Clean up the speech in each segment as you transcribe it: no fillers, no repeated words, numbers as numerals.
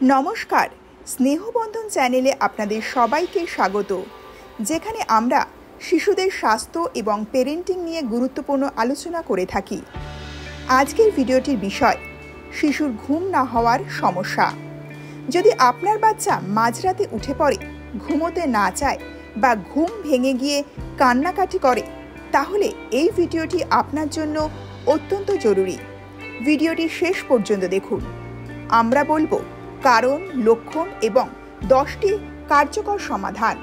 নমস্কার, স্নেহবন্ধন চ্যানেলে আপনাদের সবাইকে স্বাগত, যেখানে আমরা শিশুদের স্বাস্থ্য এবং পেরেন্টিং নিয়ে গুরুত্বপূর্ণ আলোচনা করে থাকি। আজকের ভিডিওটির বিষয় শিশুর ঘুম না হওয়ার সমস্যা। যদি আপনার বাচ্চা মাঝরাতে উঠে পড়ে, ঘুমোতে না চায় বা ঘুম ভেঙে গিয়ে কান্নাকাটি করে, তাহলে এই ভিডিওটি আপনার জন্য অত্যন্ত জরুরি। ভিডিওটি শেষ পর্যন্ত দেখুন। আমরা বলবো কারণ, লক্ষণ এবং 10টি কার্যকর সমাধান।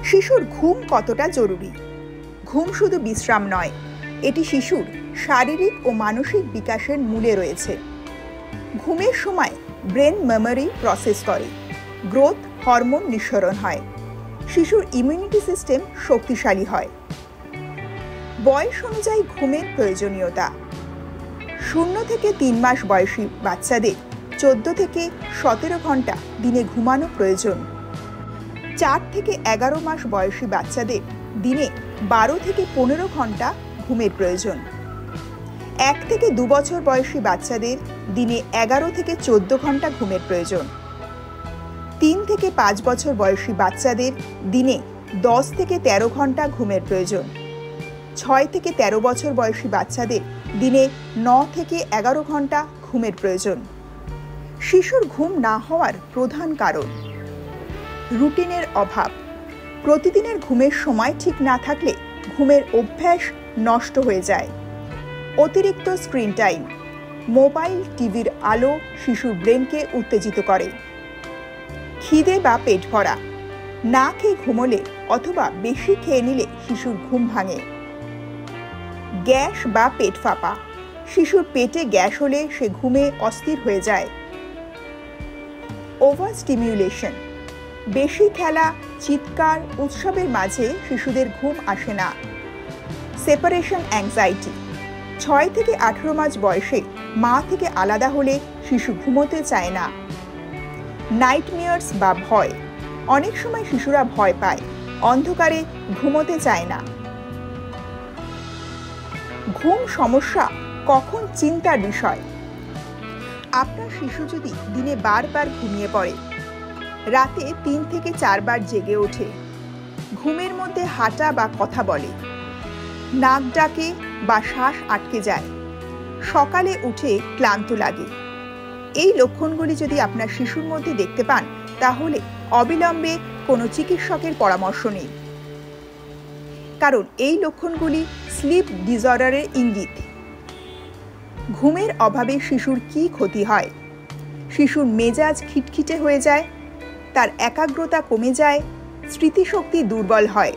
শিশুর ঘুম কতটা জরুরি? ঘুম শুধু বিশ্রাম নয়, এটি শিশুর শারীরিক ও মানসিক বিকাশের মূলে রয়েছে। ঘুমের সময় ব্রেন মেমোরি প্রসেস করে, গ্রোথ হরমোন নিঃসরণ হয়, শিশুর ইমিউনিটি সিস্টেম শক্তিশালী হয়। বয়স অনুযায়ী ঘুমের প্রয়োজনীয়তা: 0 থেকে 3 মাস বয়সী বাচ্চাদের 14 থেকে 17 ঘন্টা দিনে ঘুমানো প্রয়োজন। 4 থেকে 11 মাস বয়সী বাচ্চাদের দিনে 12 থেকে 15 ঘন্টা ঘুমের প্রয়োজন। 1 থেকে 2 বছর বয়সী বাচ্চাদের দিনে 11 থেকে 14 ঘন্টা ঘুমের প্রয়োজন। 3 থেকে 5 বছর বয়সী বাচ্চাদের দিনে 10 থেকে 13 ঘন্টা ঘুমের প্রয়োজন। 6 থেকে 13 বছর বয়সী বাচ্চাদের দিনে 9 থেকে 11 ঘন্টা ঘুমের প্রয়োজন। শিশুর ঘুম না হওয়ার প্রধান কারণ: রুটিনের অভাব। প্রতিদিনের ঘুমের সময় ঠিক না থাকলে ঘুমের অভ্যাস নষ্ট হয়ে যায়। অতিরিক্ত স্ক্রিন টাইম। মোবাইল, টিভির আলো শিশুর ব্রেনকে উত্তেজিত করে। খিদে বা পেট ভরা। না খেয়ে ঘুমোলে অথবা বেশি খেয়ে নিলে শিশুর ঘুম ভাঙে। গ্যাস বা পেট ফাঁপা। শিশুর পেটে গ্যাস হলে সে ঘুমে অস্থির হয়ে যায়। ওভার স্টিমিউলেশন। বেশি খেলা, চিৎকার, উৎসবের মাঝে শিশুদের ঘুম আসে না। Separation anxiety. 6 থেকে 18 মাস বয়সে মা থেকে আলাদা হলে শিশু ঘুমোতে চায় না। নাইটমেয়ার্স বা ভয়। অনেক সময় শিশুরা ভয় পায়, অন্ধকারে ঘুমোতে চায় না। ঘুম সমস্যা কখন চিন্তার বিষয়? আপনার শিশু যদি দিনে বারবার ঘুমিয়ে পড়ে, রাতে 3 থেকে 4 বার জেগে ওঠে, ঘুমের মধ্যে হাঁটা বা কথা বলে, নাক ডাকে বা শ্বাস আটকে যায়, সকালে উঠে ক্লান্ত লাগে, এই লক্ষণগুলি যদি আপনার শিশুর মধ্যে দেখতে পান, তাহলে অবিলম্বে কোনো চিকিৎসকের পরামর্শ নিন। কারণ এই লক্ষণগুলি স্লিপ ডিসঅর্ডারের ইঙ্গিত। ঘুমের অভাবে শিশুর কি ক্ষতি হয়? শিশুর মেজাজ খিটখিটে হয়ে যায়, তার একাগ্রতা কমে যায়, স্মৃতিশক্তি দুর্বল হয়,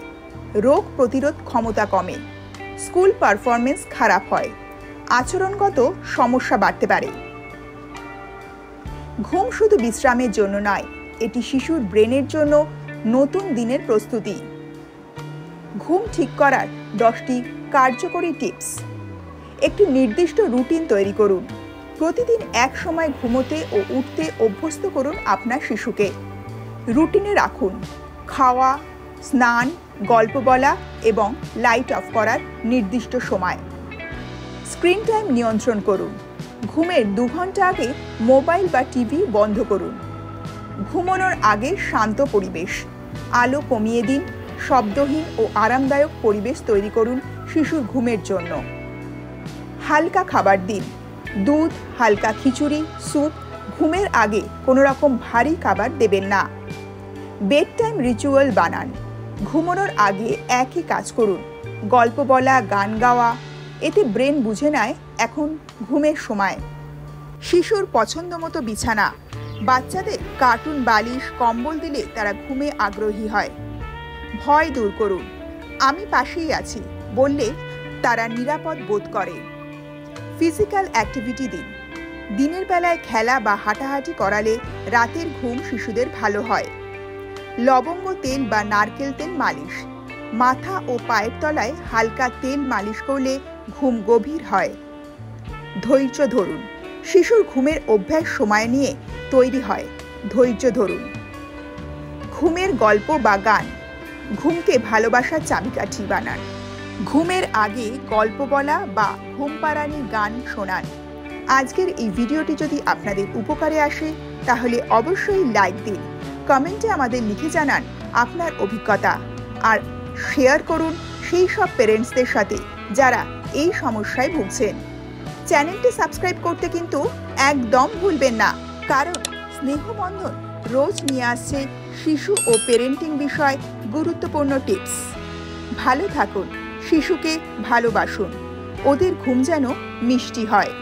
রোগ প্রতিরোধ ক্ষমতা কমে, স্কুল পারফরমেন্স খারাপ হয়, আচরণগত সমস্যা বাড়তে পারে। ঘুম শুধু বিশ্রামের জন্য নয়, এটি শিশুর ব্রেনের জন্য নতুন দিনের প্রস্তুতি। ঘুম ঠিক করার 10টি কার্যকরী টিপস। একটি নির্দিষ্ট রুটিন তৈরি করুন। প্রতিদিন এক সময় ঘুমোতে ও উঠতে অভ্যস্ত করুন আপনার শিশুকে। রুটিনে রাখুন খাওয়া, স্নান, গল্প বলা এবং লাইট অফ করার নির্দিষ্ট সময়। স্ক্রিন টাইম নিয়ন্ত্রণ করুন। ঘুমের 2 ঘন্টা আগে মোবাইল বা টিভি বন্ধ করুন। ঘুমানোর আগে শান্ত পরিবেশ, আলো কমিয়ে দিন, শব্দহীন ও আরামদায়ক পরিবেশ তৈরি করুন শিশুর ঘুমের জন্য। হালকা খাবার দিন, দুধ, হালকা খিচুড়ি, স্যুপ। ঘুমের আগে কোনো রকম ভারী খাবার দেবেন না। বেড টাইম রিচুয়াল বানান। ঘুমানোর আগে একই কাজ করুন, গল্প বলা, গান গাওয়া। এতে ব্রেন বুঝে নেয় এখন ঘুমের সময়। শিশুর পছন্দ মতো বিছানা। বাচ্চাদের কার্টুন, বালিশ, কম্বল দিলে তারা ঘুমে আগ্রহী হয়। ভয় দূর করুন। আমি পাশেই আছি বললে তারা নিরাপদ বোধ করে। ফিজিক্যাল অ্যাক্টিভিটি দিন। দিনের বেলায় খেলা বা হাঁটাহাঁটি করালে রাতের ঘুম শিশুদের ভালো হয়। লবঙ্গ তেল বা নারকেল তেল মালিশ। মাথা ও পায়ের তলায় হালকা তেল মালিশ করলে ঘুম গভীর হয়। ধৈর্য ধরুন। শিশুর ঘুমের অভ্যাস সময় নিয়ে তৈরি হয়, ধৈর্য ধরুন। ঘুমের গল্প বা গান। ঘুমকে ভালোবাসার চাবিকাঠি বানান। ঘুমের আগে গল্প বলা বা ঘুম পাড়ানি গান শোনান। আজকের এই ভিডিওটি যদি আপনাদের উপকারে আসে তাহলে অবশ্যই লাইক দিন, কমেন্টে আমাদের লিখে জানান আপনার অভিজ্ঞতা, আর শেয়ার করুন সেই সব পেরেন্টসদের সাথে যারা এই সমস্যায় ভুগছেন। চ্যানেলটি সাবস্ক্রাইব করতে কিন্তু একদম ভুলবেন না, কারণ স্নেহবন্ধন রোজ নিয়ে আসছে শিশু ও পেরেন্টিং বিষয় গুরুত্বপূর্ণ টিপস। ভালো থাকুন, শিশুকে ভালোবাসুন, ওদের ঘুম যেন মিষ্টি হয়।